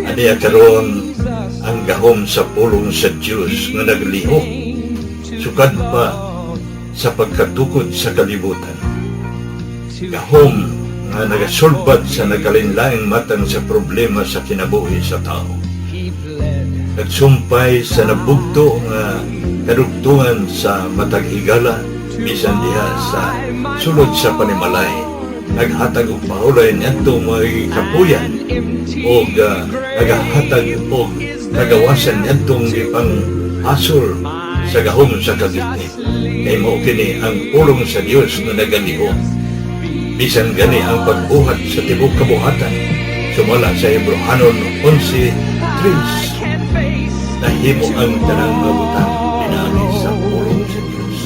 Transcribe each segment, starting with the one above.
Aniya karon ang gahom sa pulong sa Diyos nga naglihok, sukad pa sa pagkatukod sa kalibutan. Gahom nga nagasulbad sa nagalinlaing matang sa problema sa kinabuhi sa tao. Nagsumpay sa nabugto nga kadugtungan sa matag higala, bisan diha sa sulod sa panimalay. Naghatag og mahulay niadto mga kapuyan o nagahatag og nagawasan niadtong ipang hasol sa gahom sa kagitni. Kay mao kini ang pulong sa Dios nga nagalihok. Bisan gani ang pagbuhat sa tibok kabuhatan, sumala sa Hebrehanon 11:3, nahimo ang tanang mabutan pinaagi sa pulong sa Dios.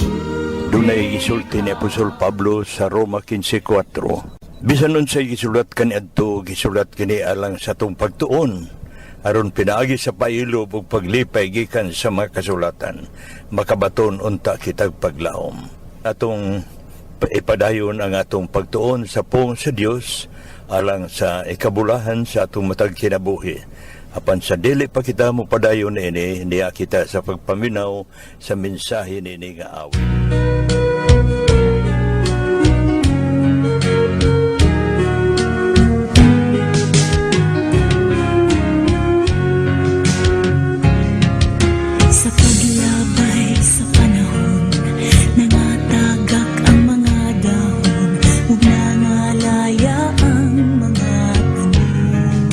Dunay gisulti ni Apostol Pablo sa Roma 15:4. Bisan nun sa gisulat kaniadto, gisulat kini alang sa tong pagtuon, aron pinaagi sa pailob ug paglipay gikan sa mga kasulatan, makabaton unta kitag paglaom. Atong ipadayon ang atong pagtuon sa pulong sa Dios alang sa ikabulahan sa atong matag kinabuhi. Apan sa dili pa kita mo padayon ini, niya kita sa pagpaminaw sa mensahe nini nga awit. Sa paglabay sa panahon, nangatagak ang mga dahon, ug nangalaya ang mga tanom.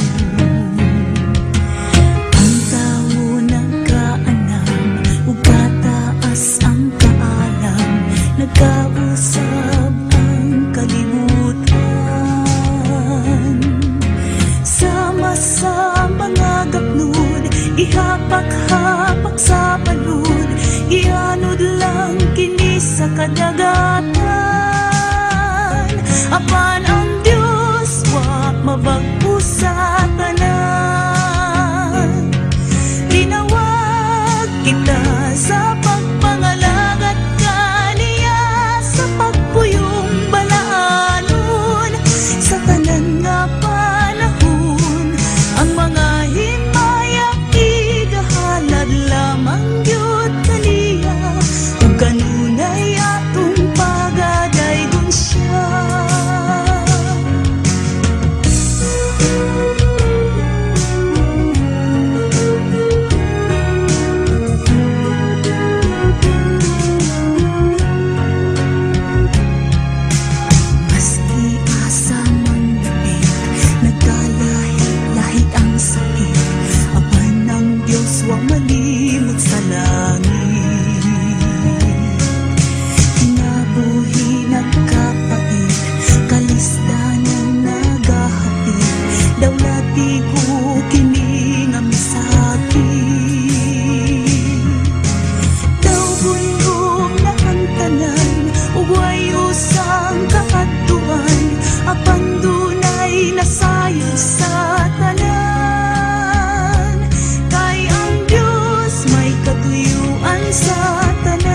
Ang tao nagkaanam, ug kataas ang kaalam, nagkausab ang kalibutan. Sama sa mga gapnod, ihapak-hapak sa palud, ianod lang kini sa kadagatan. Apan ang Diyos wa mabag-o sa tanan. Tinawag kita sa pagpangalagat kaniya, sa pagpuyong balaanon, sa tanan nga panahon. Ang mga himayak igahalad lamang gyud kaniya, ug kanunay atong pagadaygon siya. Maski asa mang labit, nagkalahit-lahit ang sakit, apan ang Diyos wa malimot sa langit. Kinabuhi nagkapait, kalisdanan nagahapit, dawlati ko kini nga misakit. Daw bundog na ang tanan, ug way usang kaadtuan, apan dunay nasayod sa tanan. Kay ang Diyos may katuyuan sa tanan.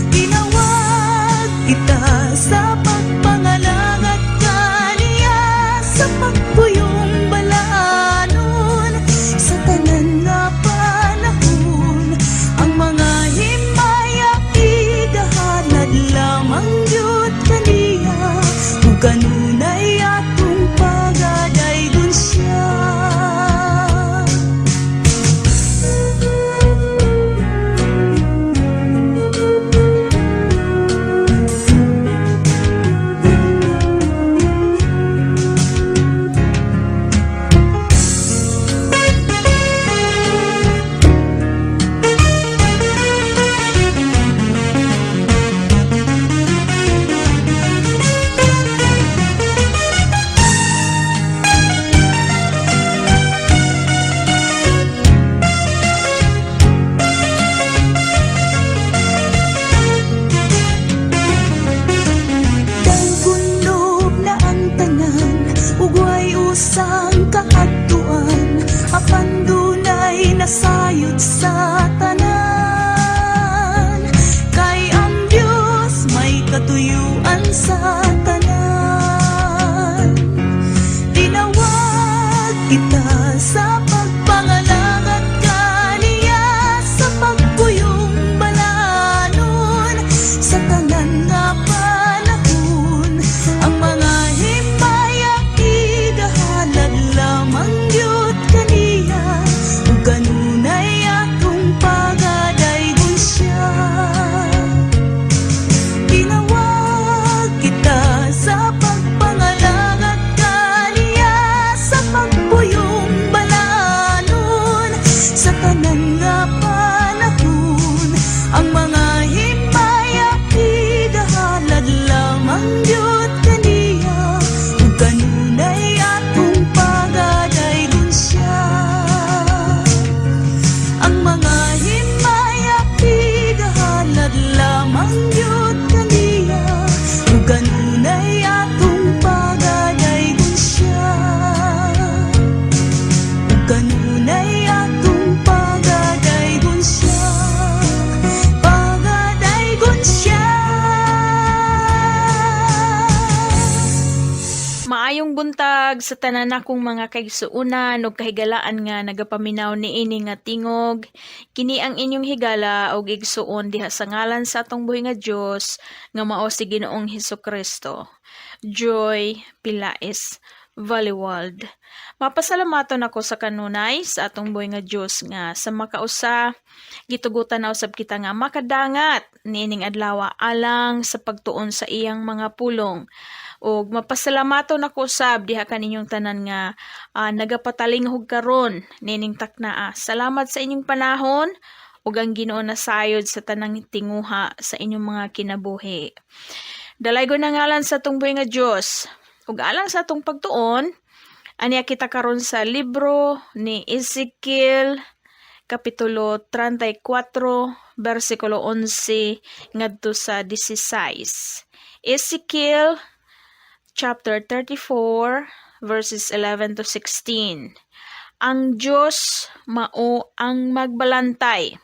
Tinawag kita sa pagpangalangat kaniya, sa pagpuyong balaanon, sa tanan nga panahon. Ang mga himayak igahalad lamang gyud kaniya, ug kanunay atong pagadaygon siya. Daw gunob na ang tanan, ug way usang kaadtuan, apan dunay nasayod sa tanan. Kay ang Diyos may katuyuan sa tanan. Maayong buntag sa tanan akong mga kaigsuunan ug kahigalaan nga nagapaminaw niini nga tingog. Kini ang inyong higala ug igsuon diha sa ngalan sa atong buhi nga Dios nga mao si Ginoong Hesukristo. Joie, Pelaez, Vehlewald. Mapasalamaton ako sa kanunay sa atong buhi nga Dios nga sa makausa gitugutan na usab kita nga makadangat niining adlaw alang sa pagtuon sa iyang mga pulong. Og mapasalamaton ako usab diha kaninyong tanan nga nagapatalinghog karon nining taknaa. Salamat sa inyong panahon ug ang Ginoo nasayod sa tanang tinguha sa inyong mga kinabuhi. Dalay ko na ngalan sa atong buhi nga Dios ug alang sa atong pagtuon aniya kita karon sa libro ni Ezekiel kapitulo 34 bersikulo 11 ngadto sa 16. Ezekiel chapter 34 verses 11 to 16. Ang Dios Mao Ang Magbalantay.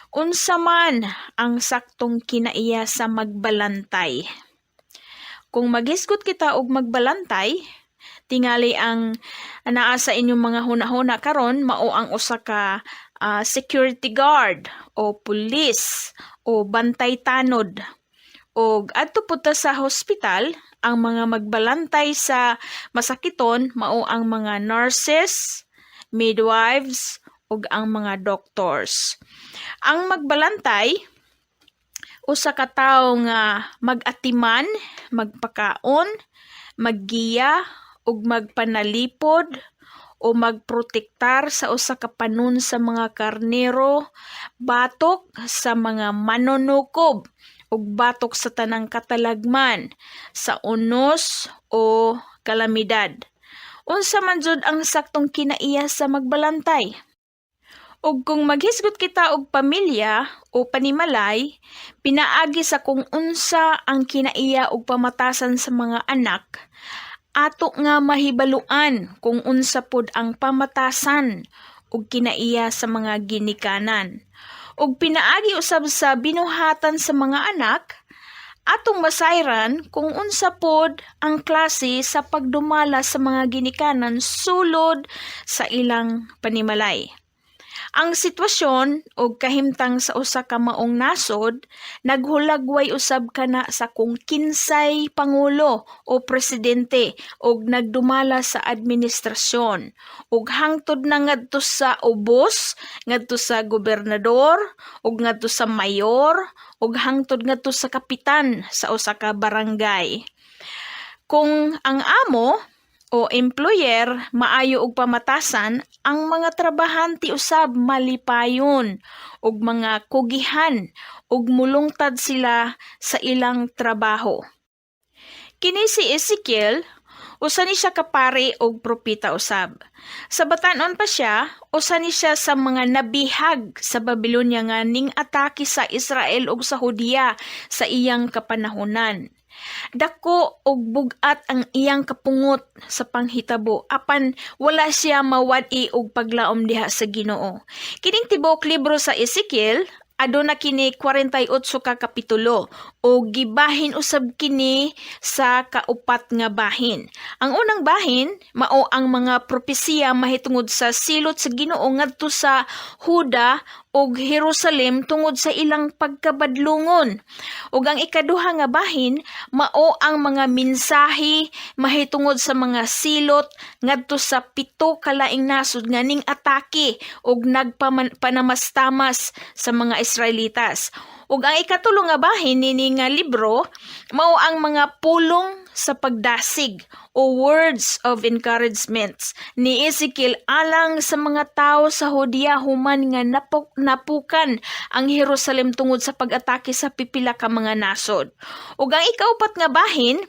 Unsa man ang saktong kinaiya sa magbalantay? Kung maghisgot kita og magbalantay, tingali ang naa sa inyong mga hunahuna karon mao ang usa ka security guard o police o bantay tanod. Og adto punta sa hospital, ang mga magbalantay sa masakiton mao ang mga nurses, midwives ug ang mga doctors. Ang magbalantay usa ka tawo nga mag-atiman, magpakaon, maggiya ug magpanalipod o magprotektar sa usa ka panon sa mga karnero, batok sa mga manonukob ug batok sa tanang katalagman sa unos o kalamidad. Unsa man jud ang saktong kinaiya sa magbalantay? Ug kung maghisgot kita og pamilya o panimalay, pinaagi sa kung unsa ang kinaiya og pamatasan sa mga anak, ato nga mahibaluan kung unsa pod ang pamatasan ug kinaiya sa mga ginikanan. Ug pinaagi usab sa binuhatan sa mga anak, atong masayran kung unsa pod ang klase sa pagdumala sa mga ginikanan sulod sa ilang panimalay. Ang sitwasyon o kahimtang sa usa ka maong nasod naghulagway usab kana sa kung kinsay pangulo o presidente og nagdumala sa administrasyon ug hangtod na ngadto sa ubos, ngadto sa gobernador ug ngadto sa mayor ug hangtod ngadto sa kapitan sa usa ka barangay. Kung ang amo o employer maayo og pamatasan, ang mga trabahante usab malipayon og mga kugihan ug mulungtad sila sa ilang trabaho. Kini si Ezekiel, usa ni siya kapari og propeta usab. Sa batan-on pa siya, usa ni siya sa mga nabihag sa Babylonia nga ning atake sa Israel ug sa Hudiya sa iyang kapanahunan. Dako og bugat ang iyang kapungot sa panghitabo apan wala siya mawad-i og paglaom diha sa Ginoo. Kining tibuok libro sa Ezekiel aduna kini 48 ka kapitulo o gibahin usab kini sa kaupat nga bahin. Ang unang bahin mao ang mga propesiya mahitungod sa silot sa Ginoo ngadto sa Huda ug Jerusalem tungod sa ilang pagkabadlungon. Ug ang ikaduha nga bahin mao ang mga mensahe mahitungod sa mga silot ngadto sa 7 ka laing nasod nga ning atake ug nagpanamastamas sa mga Israelitas. Ug ang ikatulo nga bahin nini nga libro mao ang mga pulong sa pagdasig o words of encouragement ni Ezekiel alang sa mga tao sa Hudiya human nga napukan ang Jerusalem tungod sa pag-atake sa pipila ka mga nasod. Ug ang ikaupat nga bahin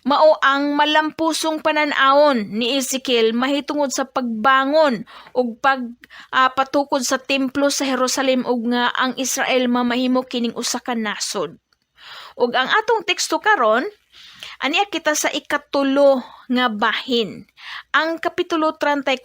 mao ang malampusong panan-awon ni Ezekiel mahitungod sa pagbangon ug pagpatukod sa templo sa Jerusalem ug nga ang Israel mamahimo kining usa ka nasod. Ug ang atong teksto karon aniya kita sa ikatulo nga bahin. Ang Kapitulo 34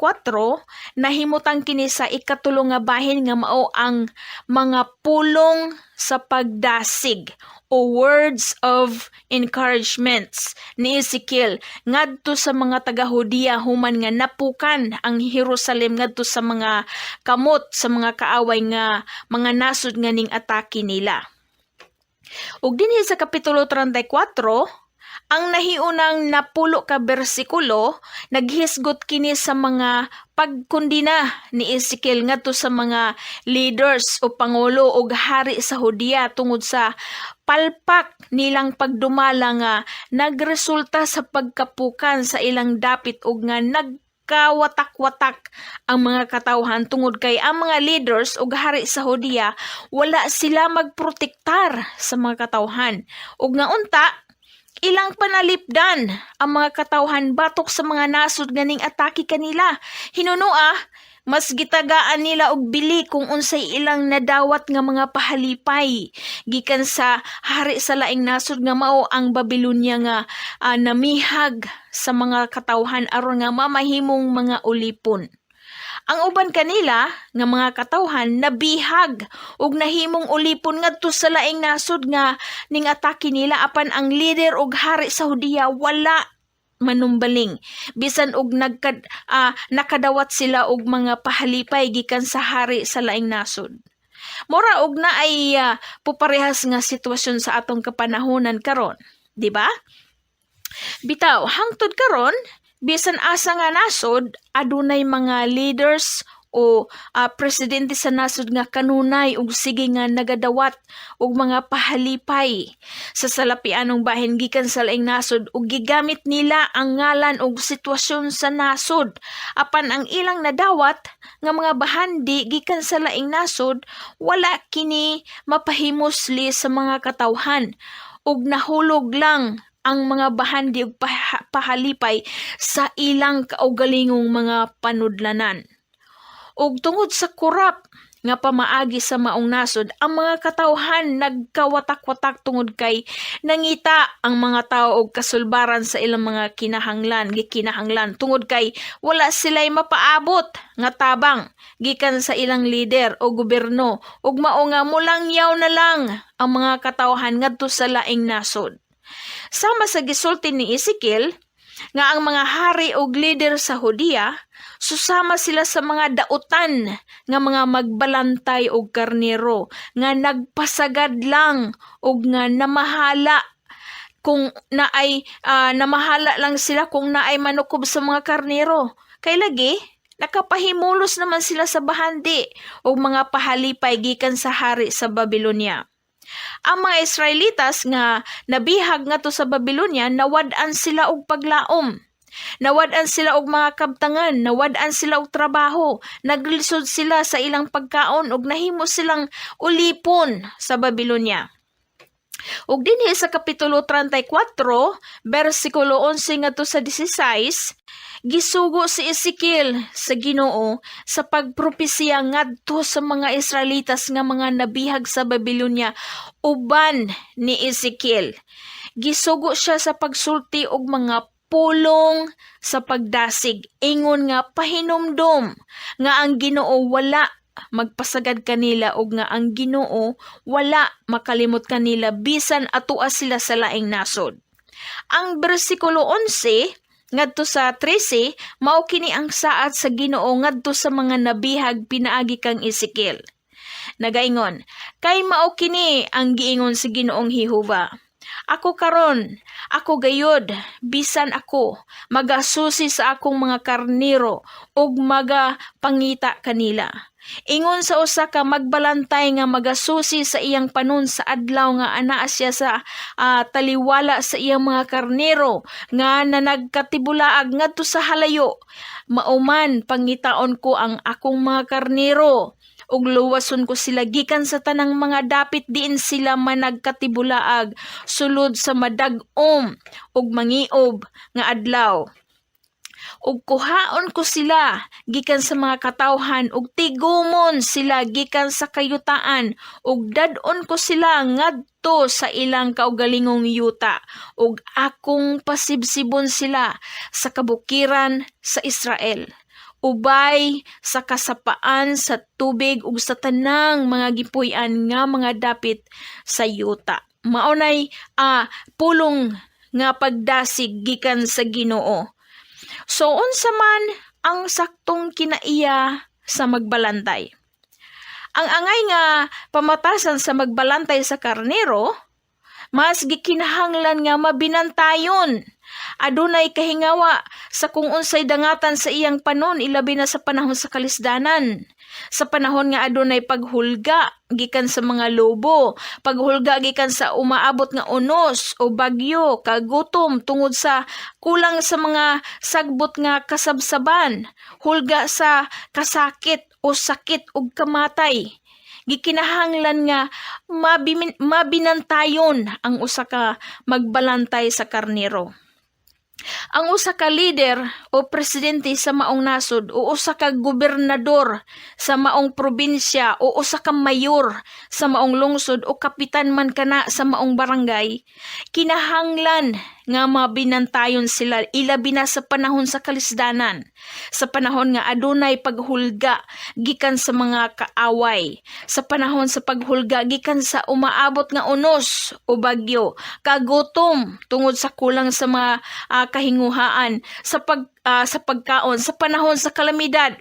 nahimutang kini sa ikatulo nga bahin nga mao ang mga pulong sa pagdasig o words of encouragements ni Ezekiel ngadto sa mga taga-Hudiya human nga napukan ang Jerusalem ngadto sa mga kamot sa mga kaaway nga mga nasud nga ning atake nila. Ug dinhi sa Kapitulo 34, ang nahiunang napulo ka bersikulo naghisgot kini sa mga pagkundina ni Ezekiel ngadto sa mga leaders o pangulo o hari sa Hudiya tungod sa palpak nilang pagdumala nga nagresulta sa pagkapukan sa ilang dapit ug nga nagkawatak-watak ang mga katawhan tungod kay ang mga leaders o hari sa Hudiya wala sila magprotektar sa mga katawhan ug nga unta ilang panalipdan ang mga katawhan batok sa mga nasud ganing atake kanila. Hinunua, mas gitagaan nila og bili kung unsay ilang nadawat nga mga pahalipay gikan sa hari sa laing nasud nga mao ang Babylonia nga namihag sa mga katawhan aron nga mamahimong mga ulipon. Ang uban kanila nga mga katawhan nabihag ug nahimong ulipon ngadto sa laing nasud nga ning atake nila apan ang leader ug hari sa Hudiya wala manumbaling bisan og nakadawat sila og mga pahalipay gikan sa hari sa laing nasud. Mura og naay puparehas nga sitwasyon sa atong kapanahonan karon, di ba? Bitaw hangtod karon bisan asa nga nasod, adunay mga leaders o presidente sa nasod nga kanunay ug sige nga nagadawat og mga pahalipay sa salapianong bahin gikan sa laing nasod ug gigamit nila ang ngalan ug sitwasyon sa nasod. Apan ang ilang nadawat nga mga bahandi gikan sa laing nasod, wala kini mapahimusli sa mga katawhan ug nahulog lang ang mga bahandi ug pahalipay sa ilang kaugalingong mga panudlanan. Ug tungod sa kurap nga pamaagi sa maong nasod, ang mga katawhan nagkawatak-watak tungod kay nangita ang mga tao og kasulbaran sa ilang mga gikinahanglan tungod kay wala sila'y mapaabot nga tabang gikan sa ilang lider o gobyerno ug mao nga mulangyaw na lang ang mga katawhan ngadto sa laing nasod. Sama sa gisulti ni Ezekiel nga ang mga hari o leader sa Hudiya susama sila sa mga dautan nga mga magbalantay og karnero nga nagpasagad lang og nga namahala kung naay namahala lang sila kung naay manukob sa mga karnero kay lagi nakapahimulos naman sila sa bahandi og mga pahalipay gikan sa hari sa Babylonia. Ang mga Israelitas nga nabihag ngadto sa Babylonia nawad-an sila og paglaom. Nawad-an sila og mga kabtangan, nawad-an sila og trabaho, naglisod sila sa ilang pagkaon ug nahimo silang ulipon sa Babylonia. Ug dinhi sa Kapitulo 34, bersikulo 11 ngadto sa 16, gisugo si Ezekiel sa Ginoo sa pagpropesya ngadto sa mga Israelitas nga mga nabihag sa Babylonia uban ni Ezekiel. Gisugo siya sa pagsulti og mga pulong sa pagdasig, ingon nga pahinumdom nga ang Ginoo wala magpasagad kanila og nga ang Ginoo wala makalimot kanila bisan atua sila sa laing nasod. Ang bersikulo 11 ngadto sa 13 mao kini ang saad sa Ginoo ngadto sa mga nabihag pinaagi kang Ezekiel. Nagaingon, kay mao kini ang giingon sa Ginoong Jehova. Ako karon, ako gayod, bisan ako, magasusi sa akong mga karniro ug magapangita kanila. Ingon sa usa ka magbalantay nga magasusi sa iyang panon sa adlaw nga anaa siya sa taliwala sa iyang mga karnero nga nanagkatibulaag ngadto sa halayo. Mauman pangitaon ko ang akong mga karnero ug luwason ko sila gikan sa tanang mga dapit diin sila managkatibulaag sulod sa madag-om ug mangiob nga adlaw. ug kuhaon ko sila gikan sa mga katawhan ug tigumon sila gikan sa kayutaan ug dadon ko sila ngadto sa ilang kaugalingong yuta ug akong pasibsibon sila sa kabukiran sa Israel ubay sa kasapaan sa tubig ug sa tanang mga gipuy-an nga mga dapit sa yuta. Maunay pulong nga pagdasig gikan sa Ginoo. So unsa man ang saktong kinaiya sa magbalantay? Ang angay nga pamatasan sa magbalantay sa karnero, mas gikinahanglan nga mabinantayon. Adunay kahingawa sa kung unsay dangatan sa iyang panon, ilabi na sa panahon sa kalisdanan. Sa panahon nga adunay paghulga gikan sa mga lobo, paghulga gikan sa umaabot nga unos o bagyo, kagutom tungod sa kulang sa mga sagbot nga kasabsaban, hulga sa kasakit o sakit ug kamatay. Gikinahanglan nga mabinantayon ang usa ka magbalantay sa karnero. Ang usa ka leader o presidente sa maong nasod o usa ka gobernador sa maong probinsya o usa ka mayor sa maong lungsod o kapitan man kana sa maong barangay, kinahanglan nga mabinantayon sila ilabi na sa panahon sa kalisdanan, sa panahon nga adunay paghulga gikan sa mga kaaway, sa panahon sa paghulga gikan sa umaabot nga unos o bagyo, kagutom tungod sa kulang sa mga kahinguhaan, sa pagkaon, sa panahon sa kalamidad,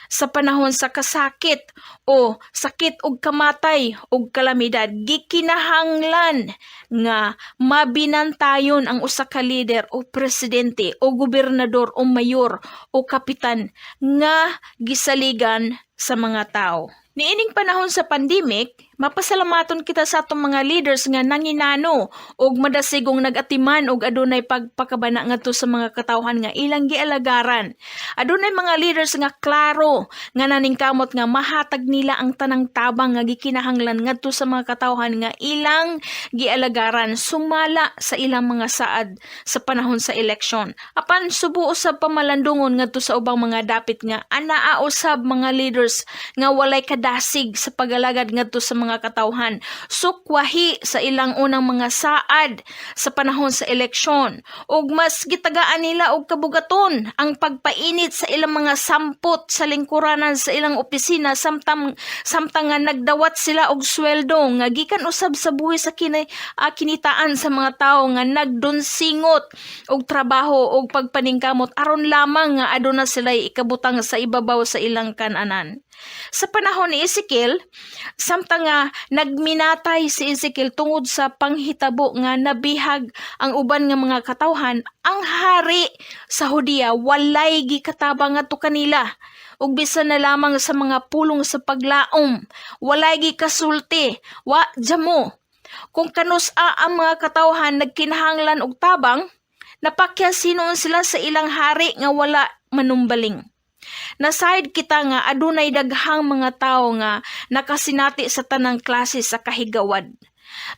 sa panahon sa kasakit o sakit ug kamatay ug kalamidad, gikinahanglan nga mabinantayon ang usa ka leader o presidente o gobernador o mayor o kapitan nga gisaligan sa mga tao. Niining panahon sa pandemic, mapasalamaton kita sa atong mga leaders nga nanginano og madasigong nagatiman og adunay pagpakabana ngadto sa mga katawhan nga ilang gialagaran. Adunay mga leaders nga klaro nga naningkamot nga mahatag nila ang tanang tabang nga gikinahanglan ngadto sa mga katawhan nga ilang gialagaran sumala sa ilang mga saad sa panahon sa eleksyon. Apan subo usab pamalandungon ngadto sa ubang mga dapit nga anaa usab mga leaders nga walay kadasig sa pagalagad ngadto sa mga katawhan, sukwahi sa ilang unang mga saad sa panahon sa eleksyon ug mas gitagaan nila og kabugaton ang pagpainit sa ilang mga sampot sa lingkuranan sa ilang opisina samtang nga nagdawat sila og sweldo nga gikan usab sa buhi sa kinitaan sa mga tawo nga nagdunsingot og trabaho og pagpaningkamot aron lamang nga aduna sila ikabutang sa ibabaw sa ilang kananan. Sa panahon ni Ezekiel, samtang nga nagminatay si Ezekiel tungod sa panghitabo nga nabihag ang uban nga mga katawhan, ang hari sa Hudiya walay gikatabang ngadto kanila ug bisan na lamang sa mga pulong sa paglaom, walay gikasulti, wa jamo. Kung kanus-a ang mga katawhan nagkinahanglan og tabang, napakyasinon sila sa ilang hari nga wala manumbaling. Nasayod kita nga adunay daghang mga tawo nga nakasinati sa tanang klase sa kahigawad.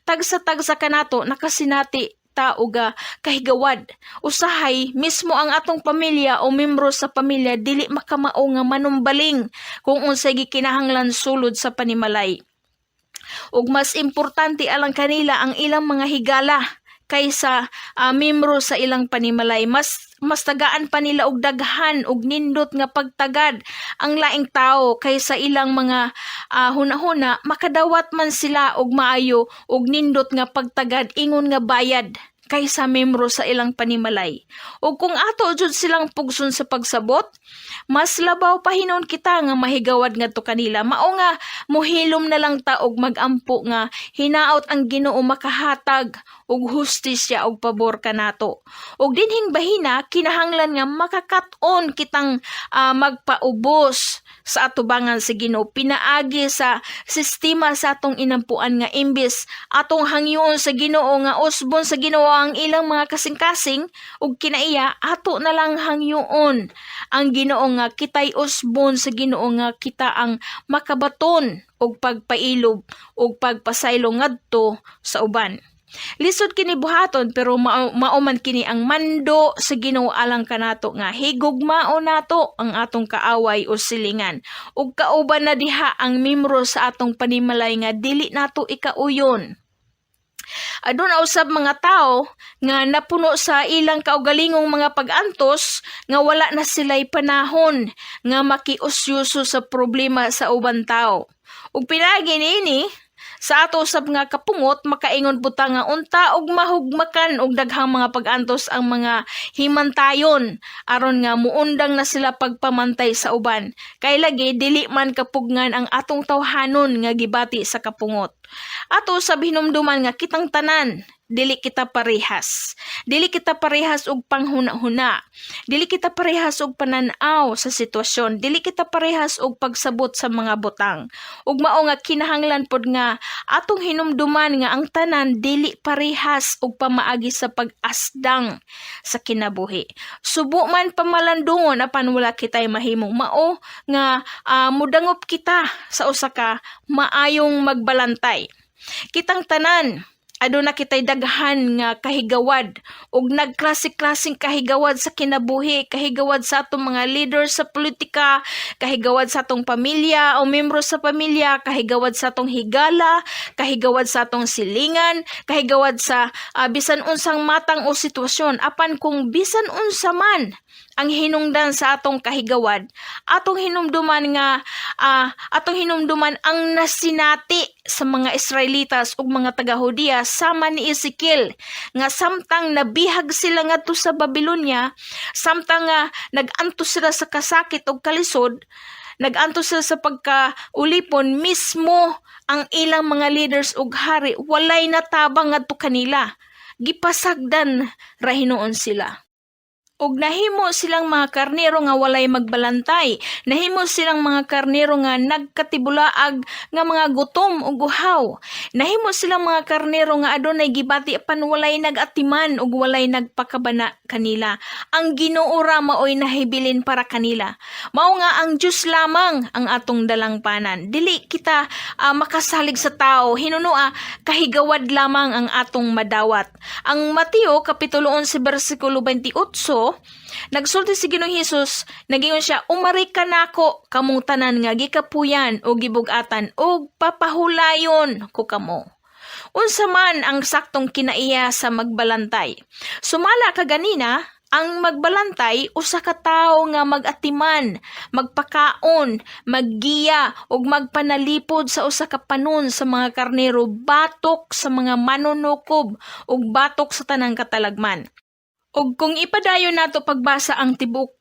Tagsa-tagsa kanato nakasinati ta og kahigawad. Usahay mismo ang atong pamilya o membro sa pamilya dili makamao nga manumbaling kung unsay gikinahanglan sulod sa panimalay. Ug mas importante alang kanila ang ilang mga higala kaysa membro sa ilang panimalay. Mas tagaan pa nila og daghan og nindot nga pagtagad ang laing tao kaysa ilang mga hunahuna makadawat man sila og maayo og nindot nga pagtagad ingon nga bayad kaysa membro sa ilang panimalay. O kung ato jud silang pugson sa pagsabot, mas labaw pa hinon kita nga mahigawad ngadto kanila. Mao nga mohilom na lang ta og magampo nga hinaot ang Ginoo makahatag og hustisya og pabor kanato. Og dinhing bahina kinahanglan nga makakaton kitang magpaubos sa atubangan sa Ginoo, pinaagi sa sistema sa atong inampuan nga imbes atong hangyoon sa Ginoo nga usbon sa Ginoo ang ilang mga kasing-kasing ug kinaiya ato na lang hangyoon ang Ginoo nga kitay usbon sa Ginoo nga kita ang makabaton og pagpailob og pagpasaylo ngadto sa uban. Lisod kini buhaton pero mauman kini ang mando sa Ginoo alang kanato nga higugmao nato ang atong kaaway o silingan. Ug kauban na diha ang membro sa atong panimalay nga dili nato ikauyon. Aduna usab mga tao nga napuno sa ilang kaugalingong mga pag-antos nga wala na sila'y panahon nga makiusyoso sa problema sa uban tao. Ug pinagi niini sa ato usab nga kapungot makaingon buta nga unta og mahugmakan og daghang mga pag-antos ang mga himantayon aron nga muundang na sila pagpamantay sa uban. Kay lagi dili man kapugngan ang atong tawhanon nga gibati sa kapungot. Ato usab hinumduman nga kitang tanan dili kita parehas. Dili kita parehas og panghuna-huna. Dili kita parehas og pananaw sa sitwasyon. Dili kita parehas og pagsabot sa mga butang. Ug mao nga kinahanglan pod nga atong hinumduman nga ang tanan dili parehas og pamaagi sa pag-asdang sa kinabuhi. Subo man pamalandungon apan wala kitay mahimong mao nga mudangop kita sa usa ka maayong magbalantay. Kitang tanan aduna kitay daghan nga kahigawad ug nagklase-klaseng kahigawad sa kinabuhi, kahigawad sa atong mga leader sa politika, kahigawad sa atong pamilya o membro sa pamilya, kahigawad sa atong higala, kahigawad sa atong silingan, kahigawad sa bisan unsang matang o sitwasyon. Apan kung bisan unsa man ang hinungdan sa atong kahigawad, atong hinumduman ang nasinati sa mga Israelitas ug mga taga-Hudiya sama ni Ezekiel nga samtang nabihag sila ngadto sa Babylonia, samtang nagantos sila sa kasakit ug kalisod, nagantos sila sa pagkaulipon, mismo ang ilang mga leaders ug hari walay natabang ngadto kanila, gipasagdan ra hinuon sila. Og nahimo silang mga karnero nga walay magbalantay. Nahimo silang mga karnero nga nagkatibulaag nga mga gutom o guhaw. Nahimo silang mga karnero nga adunay gibati apan walay nagatiman ug walay nagpakabana kanila. Ang Ginoo ra maoy nahibilin para kanila. Mao nga ang Dios lamang ang atong dalangpanan. Dili kita makasalig sa tao. Hinunua kahigawad lamang ang atong madawat. Ang Mateo kapitulo 11 bersikulo 28 nagsulti si Ginoong Hesus, nagingon siya, umari ka nako kamong tanan nga gikapuyan o gibugatan o papahulayon ko kamo. Unsa man ang saktong kinaiya sa magbalantay. Sumala ka ganina, ang magbalantay usa ka tawo nga magatiman, magpakaon, maggiya ug magpanalipod sa usa ka panon sa mga karnero, batok sa mga manunukob ug batok sa tanang katalagman. Og kung ipadayon nato pagbasa ang tibok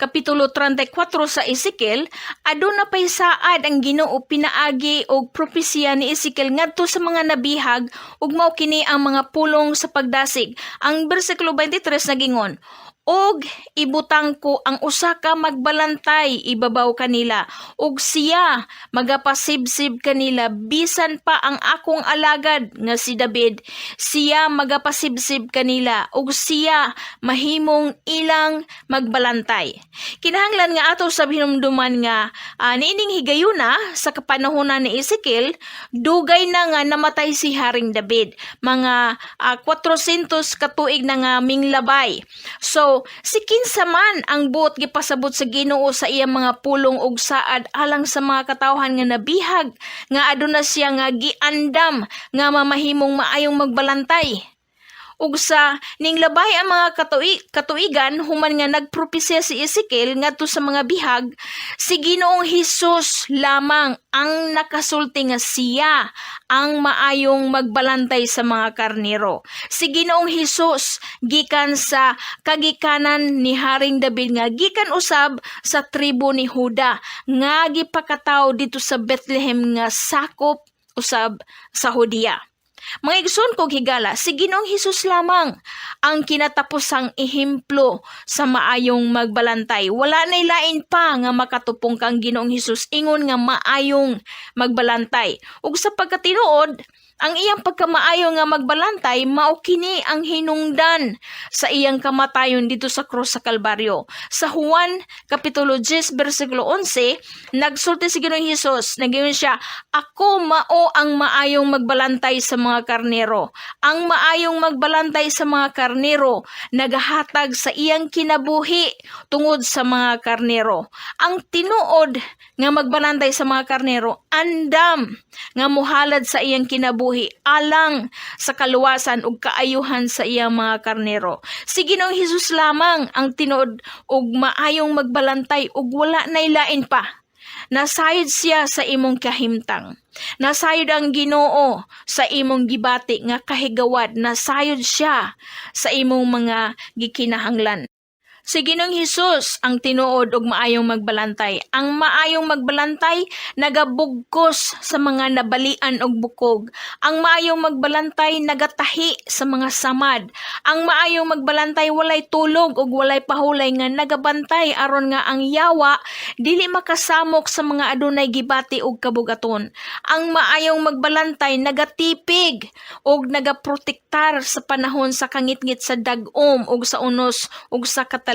kapitulo 34 sa Ezekiel, aduna pay saad ang Ginoo pinaagi og propesya ni Ezekiel ngadto sa mga nabihag ug mao kini ang mga pulong sa pagdasig. Ang bersikulo 23 nagingon, og ibutang ko ang usa ka magbalantay ibabaw kanila ug siya magapasibsib kanila bisan pa ang akong alagad nga si David, siya magapasibsib kanila ug siya mahimong ilang magbalantay. Kinahanglan nga ato sa hinumduman nga niining higayuna sa kapanahonan ni Ezekiel, dugay na nga namatay si Haring David, mga 400 katuig na nga minglabay. So si kinsa man ang buot gipasabot sa Ginoo sa iyang mga pulong ug saad alang sa mga katawhan nga nabihag nga aduna siya nga giandam nga mamahimong maayong magbalantay. Ug sa ninglabay ang mga katuigan human nga nagpropesya si Ezekiel ngadto sa mga bihag, si Ginoong Hesus lamang ang nakasulti nga siya ang maayong magbalantay sa mga karnero. Si Ginoong Hesus gikan sa kagikanan ni Haring David nga gikan usab sa tribo ni Juda nga gipakataw dito sa Bethlehem nga sakop usab sa Hudiya. Mga igsoon kog higala, si Ginoong Hesus lamang ang kinatapusang ehemplo sa maayong magbalantay. Wala nay lain pa nga makatupong kang Ginoong Hesus ingon nga maayong magbalantay. Ug sa pagkatinuod, Ang iyang pagkamaayo nga magbalantay mao kini ang hinungdan sa iyang kamatayon dito sa krus sa Kalbaryo. Sa Juan kapitulo 10 bersikulo 11, nagsulti si Ginoong Hesus, nagingon siya, "Ako mao ang maayong magbalantay sa mga karnero. Ang maayong magbalantay sa mga karnero nagahatag sa iyang kinabuhi tungod sa mga karnero. Ang tinuod nga magbalantay sa mga karnero andam nga muhalad sa iyang kinabuhi alang sa kaluwasan ug kaayuhan sa iyang mga karnero." Si Ginoong Hesus lamang ang tinuod ug maayong magbalantay ug wala nay lain pa. Nasayod siya sa imong kahimtang. Nasayod ang Ginoo sa imong gibati nga kahigawad. Nasayod siya sa imong mga gikinahanglan. Si Ginoong Hesus ang tinuod og maayong magbalantay. Ang maayong magbalantay nagabugkos sa mga nabalian og bukog. Ang maayong magbalantay nagatahi sa mga samad. Ang maayong magbalantay walay tulog ug walay pahulay nga nagabantay aron nga ang yawa dili makasamok sa mga adunay gibati ug kabugaton. Ang maayong magbalantay nagatipig ug nagaprotektar sa panahon sa kangitngit sa dag-om ug sa unos ug sa katalagman.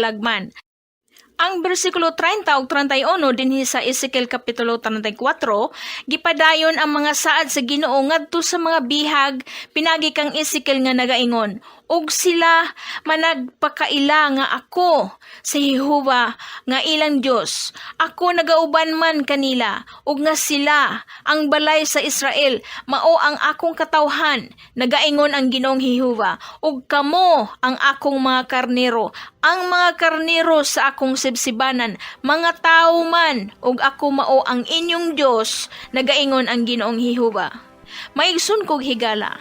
Ang bersikulo 30 ug 31 dinhi sa Ezekiel kapitulo 34, gipadayon ang mga saad sa Ginoo ngadto sa mga bihag pinagi kang Ezekiel nga nagaingon, "Ug sila managpakaila nga ako sa Jehova nga ilang Dios. Ako nagauban man kanila, ug nga sila ang balay sa Israel, mao ang akong katawhan, nagaingon ang Ginoong Jehova. Ug kamo ang akong mga karnero, ang mga karnero sa akong sibsibanan, mga tao man, ug ako mao ang inyong Dios, nagaingon ang Ginoong Jehova." Maigsun kog higala,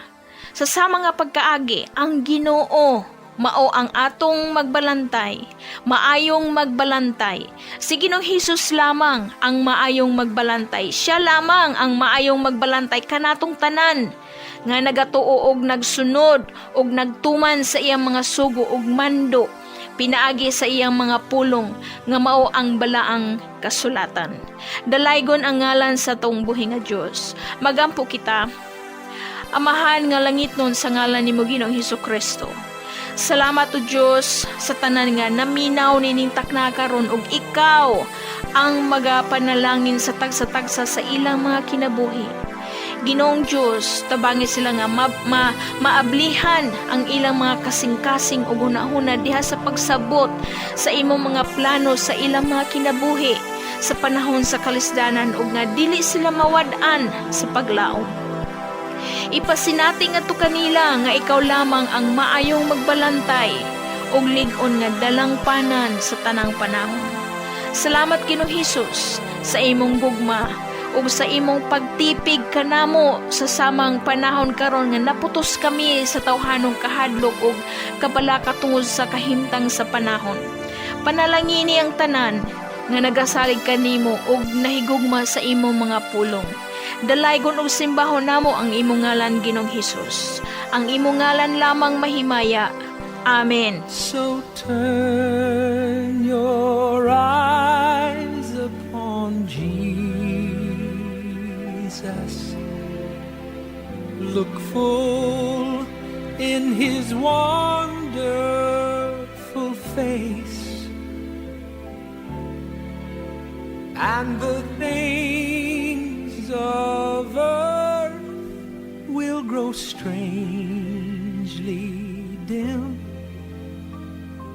sa sama nga pagkaagi, ang Ginoo mao ang atong magbalantay, maayong magbalantay. Si Ginoong Hesus lamang ang maayong magbalantay. Siya lamang ang maayong magbalantay kanatong tanan nga nagatuo og nagsunod og nagtuman sa iyang mga sugo ug mando, pinaagi sa iyang mga pulong nga mao ang balaang kasulatan. Dalaygon ang ngalan sa tong buhi nga Dios. Magampo kita. Amahan nga langit nun sa ngalan ni mo Ginoong Hesukristo. Salamat o Diyos sa tanan nga naminaw nining takna karon ug ikaw ang magapanalangin sa tagsa-tagsa sa ilang mga kinabuhi. Ginoong Diyos, tabangi sila nga maablihan ang ilang mga kasing-kasing ug hunahuna diha sa pagsabot sa imong mga plano sa ilang mga kinabuhi sa panahon sa kalisdanan ug nga dili sila mawad-an sa paglaom. Ipasinati nga to kanila nga ikaw lamang ang maayong magbalantay ug lig-on nga dalangpanan sa tanang panahon. Salamat Ginoong Hesus sa imong gugma ug sa imong pagtipig kanamo sa samang panahon karon nga naputos kami sa tawhanong kahadlok ug kabalaka tungod sa kahimtang sa panahon. Panalangini ang tanan nga nagasalig kanimo ug nahigugma sa imong mga pulong. Dalaygon ug simbahon namo ang imong ngalan Ginoong Hesus. Ang imong ngalan lamang mahimaya. Amen. So turn your eyes upon Jesus. Look full in His wonderful face, and the things of earth will grow strangely dim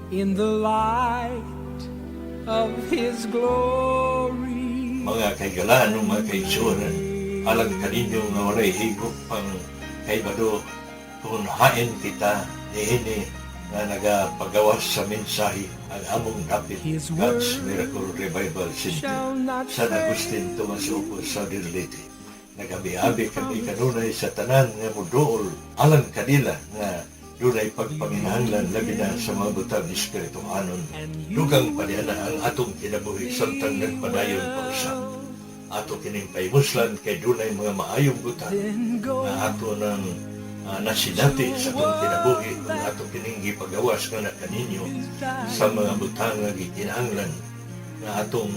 in the light of His glory. Mga kaigalaan ng mga kaigsunan, alang kaninyo nga walay higop pang kaibado, kung hain kita niini nga nagapagawas sa mensahe ang among dapit God's Miracle Revival Center San Agustin, Tomasopo, sa Leyte. Nagabi-abi kami kanunay sa tanan nga muduol alang kanila nga dunay pagpanginahanglan labi na sa mga butang espiritu anon. Dugang paniana ang atong kinabuhi samtang nagpadayon pa usap. Ato kining paimuslan kay dunay mga maayong butang nga ato ng nasinati sa atong kinabuhi ang ato kining gipagawas nga na kaninyo sa mga butang nga gikinahanglan nga atong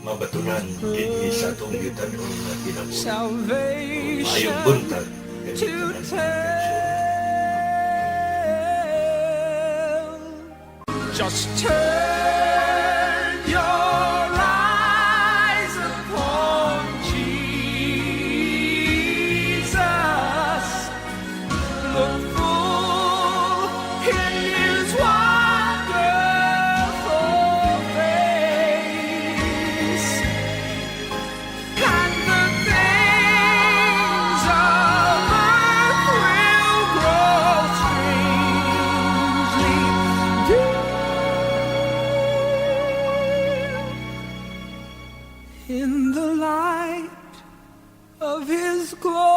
mabatunan dinhi sa atong gitanon nga kinabuhi. Maayong buntag to tell. Just turn your eyes upon Jesus. Look full in His wonderful face, and the things of earth will grow strangely dim in the light of His glory.